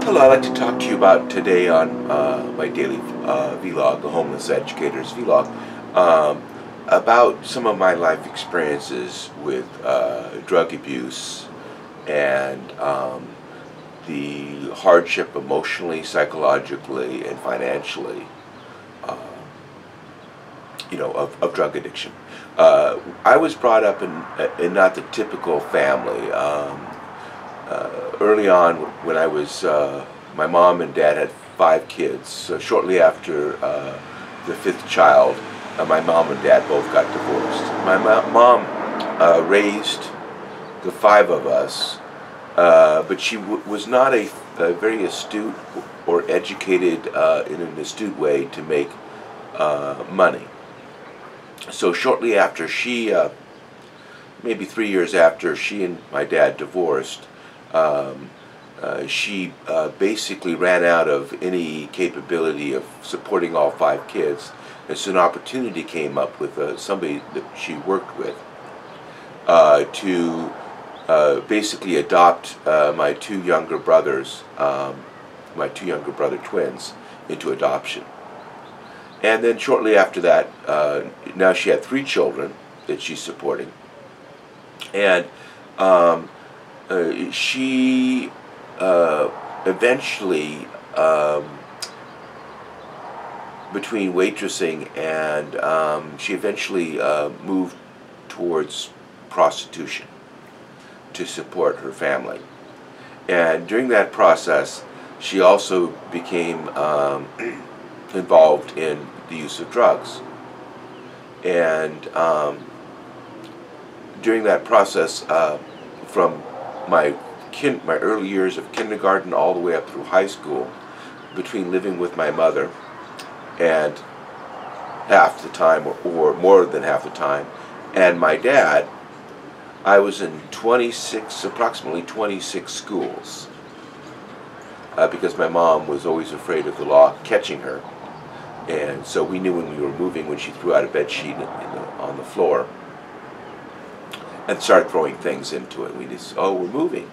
Hello, I'd like to talk to you about today on my daily vlog, the Homeless Educator's vlog, about some of my life experiences with drug abuse and the hardship emotionally, psychologically, and financially, uh, of drug addiction. I was brought up in not the typical family. Early on, when I was, my mom and dad had 5 kids. So shortly after the 5th child, my mom and dad both got divorced. My mom raised the 5 of us, but she was not a very astute or educated in an astute way to make money. So shortly after maybe 3 years after she and my dad divorced, she basically ran out of any capability of supporting all 5 kids, and so an opportunity came up with somebody that she worked with to basically adopt my 2 younger brothers, my 2 younger brother twins, into adoption. And then shortly after that, now she had 3 children that she's supporting, and she eventually, between waitressing and she eventually moved towards prostitution to support her family. And during that process, she also became involved in the use of drugs. And during that process, from my early years of kindergarten all the way up through high school, between living with my mother and half the time, or more than half the time, and my dad, I was in approximately 26 schools, because my mom was always afraid of the law catching her. And so we knew when we were moving, when she threw out a bed sheet on the floor and started throwing things into it. We just, oh, we're moving.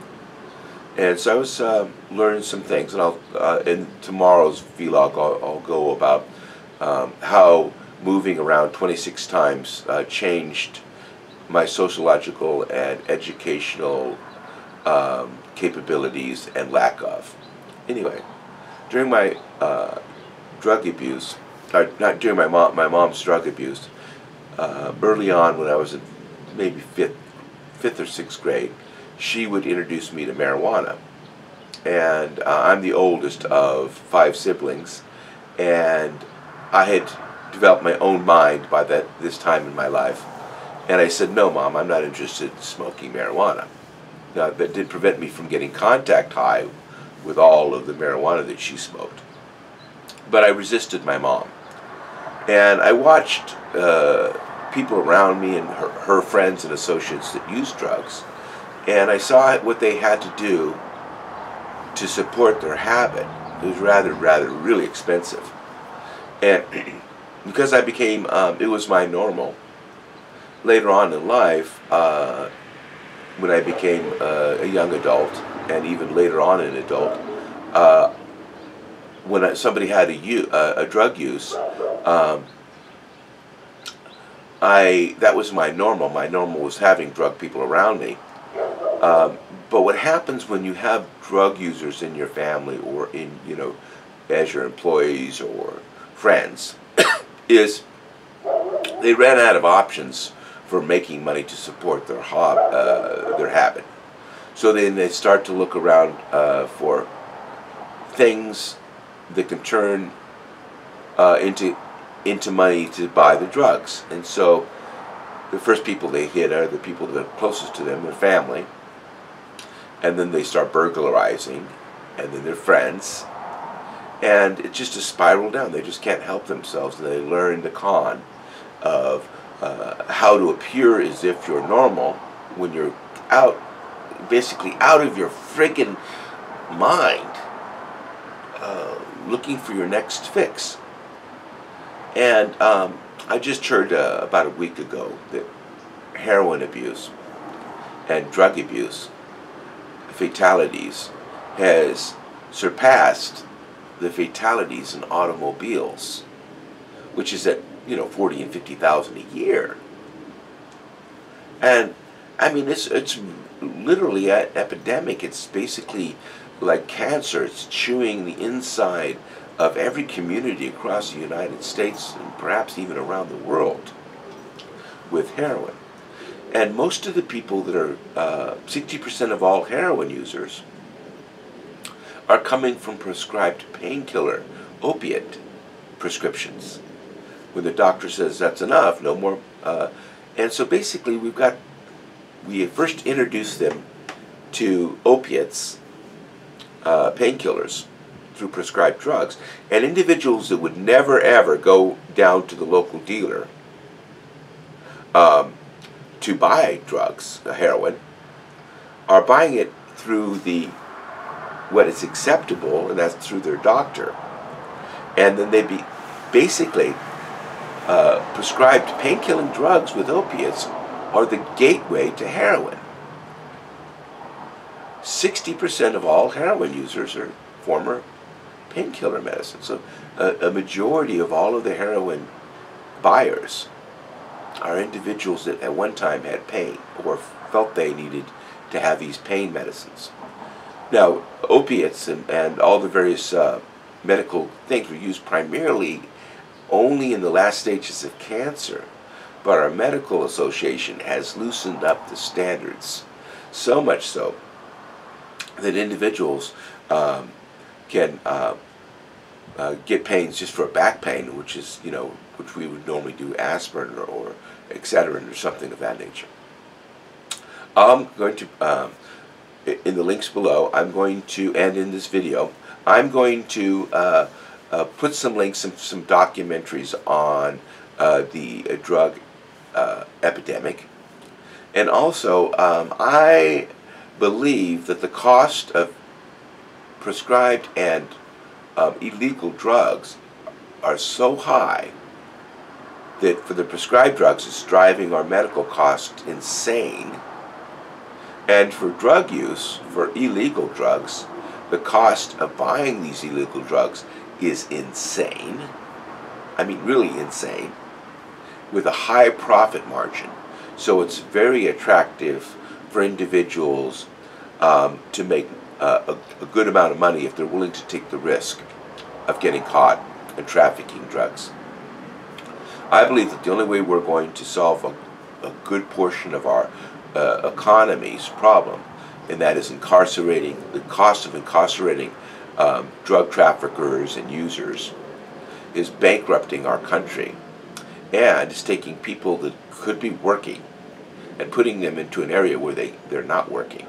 And so I was learning some things, and in tomorrow's vlog I'll go about how moving around 26 times changed my sociological and educational capabilities and lack of. Anyway, during my drug abuse, not during my mom's drug abuse, early on when I was in maybe fifth or sixth grade, she would introduce me to marijuana. And I'm the oldest of 5 siblings, and I had developed my own mind by this time in my life. And I said, no, Mom, I'm not interested in smoking marijuana. Now, that did prevent me from getting contact high with all of the marijuana that she smoked. But I resisted my mom. And I watched people around me and her friends and associates that used drugs, and I saw what they had to do to support their habit. It was rather really expensive. And because I became, it was my normal. Later on in life, when I became a young adult, and even later on an adult, when somebody had a drug use, that was my normal. My normal was having drug people around me. But what happens when you have drug users in your family, or as your employees or friends, is they ran out of options for making money to support their habit. So then they start to look around for things that can turn into money to buy the drugs. And so the first people they hit are the people that are closest to them, their family, and then they start burglarizing, and then their friends, and it's just a spiral down. They just can't help themselves, and they learn the con of how to appear as if you're normal when you're basically out of your friggin' mind, looking for your next fix. And I just heard about a week ago that heroin abuse and drug abuse fatalities has surpassed the fatalities in automobiles, which is at 40 and 50,000 a year. And I mean, it's literally an epidemic. It's basically like cancer. It's chewing the inside of every community across the United States and perhaps even around the world with heroin. And most of the people that are 60% of all heroin users are coming from prescribed painkiller, opiate prescriptions. When the doctor says that's enough, no more. And so basically we first introduced them to opiates, painkillers, through prescribed drugs. And individuals that would never ever go down to the local dealer to buy drugs, heroin, are buying it through what is acceptable, and that's through their doctor. And then they basically prescribed painkilling drugs with opiates are the gateway to heroin. 60% of all heroin users are former painkiller medicine. So a majority of all of the heroin buyers are individuals that at one time had pain or felt they needed to have these pain medicines. Now, opiates and all the various medical things were used primarily only in the last stages of cancer, but our medical association has loosened up the standards, so much so that individuals can get pains just for back pain, which is, which we would normally do aspirin or Excedrin or something of that nature. I'm going to, in the links below, I'm going to, and in this video, I'm going to put some links, some documentaries on the drug epidemic. And also, I believe that the cost of prescribed and illegal drugs are so high that for the prescribed drugs it's driving our medical costs insane. And for drug use, for illegal drugs, the cost of buying these illegal drugs is insane. I mean, really insane, with a high profit margin. So it's very attractive for individuals to make a good amount of money if they're willing to take the risk of getting caught and trafficking drugs. I believe that the only way we're going to solve a good portion of our economy's problem, and that is incarcerating, the cost of incarcerating drug traffickers and users, is bankrupting our country, and is taking people that could be working and putting them into an area where they're not working,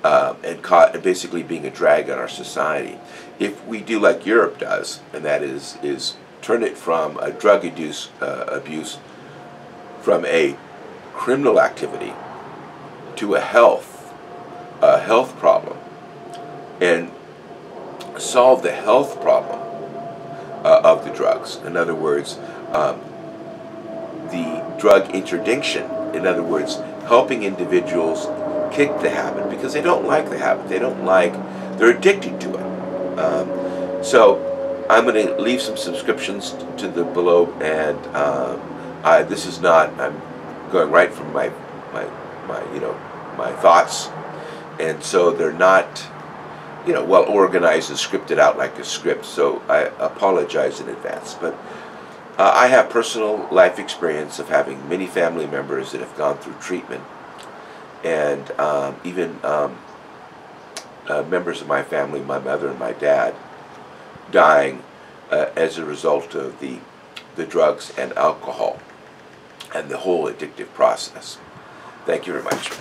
and basically being a drag on our society. If we do like Europe does, and that is turn it from a drug abuse from a criminal activity to a health problem, and solve the health problem of the drugs. In other words, the drug interdiction. In other words, helping individuals kick the habit because they don't like the habit. They're addicted to it. So I'm going to leave some subscriptions to the below, and this is not, I'm going right from my thoughts, and so they're not, well organized and scripted out like a script. So I apologize in advance, but I have personal life experience of having many family members that have gone through treatment, and even members of my family, my mother and my dad, dying as a result of the drugs and alcohol and the whole addictive process. Thank you very much.